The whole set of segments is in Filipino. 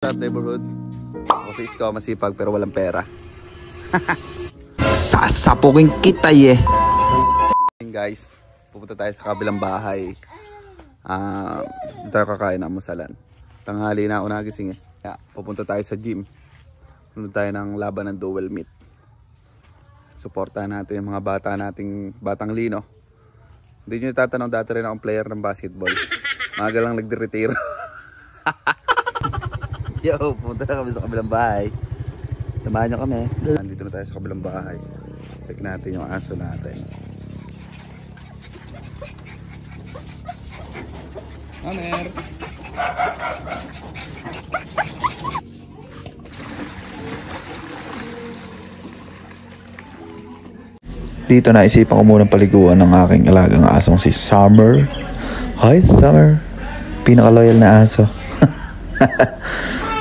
Sa neighborhood, kasi iskaw masipag pero walang pera. Sasapukin kita guys, pupunta tayo sa kabilang bahay. Dito tayo kakain ng musalan. Tanghali na ako nagising pupunta tayo sa gym. Pupunta tayo ng laban ng dual meet. Suportahan natin yung mga bata nating batang lino. Hindi nyo tatanong, dati rin akong player ng basketball. Maga lang nagdiretiro. Yo, pumunta na kami sa kabilang bahay. Samahan nyo kami. Nandito na tayo sa kabilang bahay. Check natin yung aso natin. Amer! Dito naisipan ko munang paliguan ng aking alagang asong si Summer. Hi Summer! Pinaka-loyal na aso.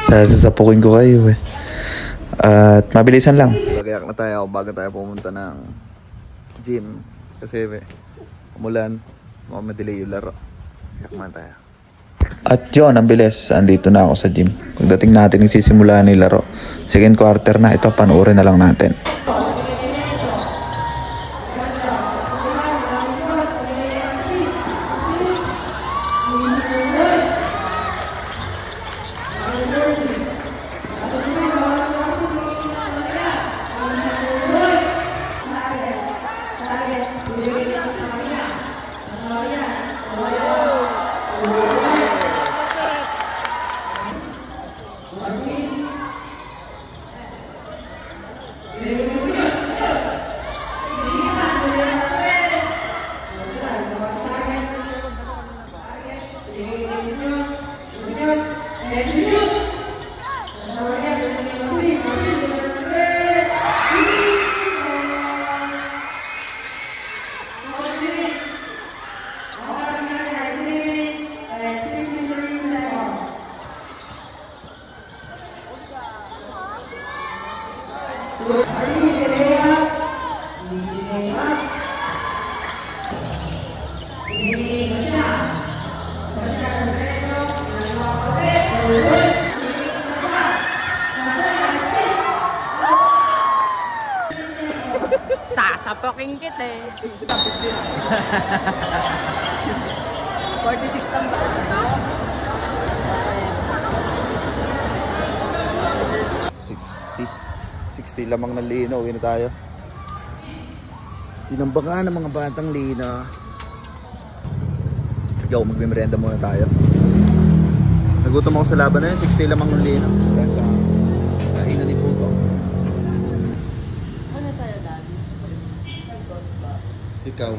Sasapukin ko kayo At mabilisan lang. Nagayak na tayo bago tayo pumunta ng gym. Kasi umulan, madelay yung laro. Gayak man tayo. At yun, ang bilis. Andito na ako sa gym. Pagdating natin nagsisimula ng laro. Second quarter na. Ito, panoorin na lang natin. Sasapokin kita 46 tamba. 60 lamang ng lino, uwi na tayo. Tinambakan ng mga batang lino. Yo, magme-merienda muna tayo. Nagutom ako sa laban na yun, 60 lamang ng lino. Dahil sa kainan ni Puto. Ano sa'yo, Daddy? Ikaw.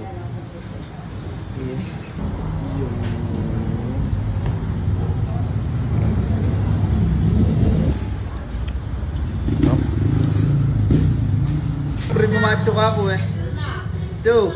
Pre, pumacho ka ako Joe.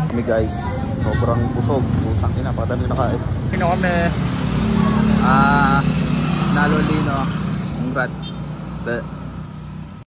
Kami guys, sobrang busog. Putang ina, pakadami na kain. Pino kami. Nalo lino. Congrats.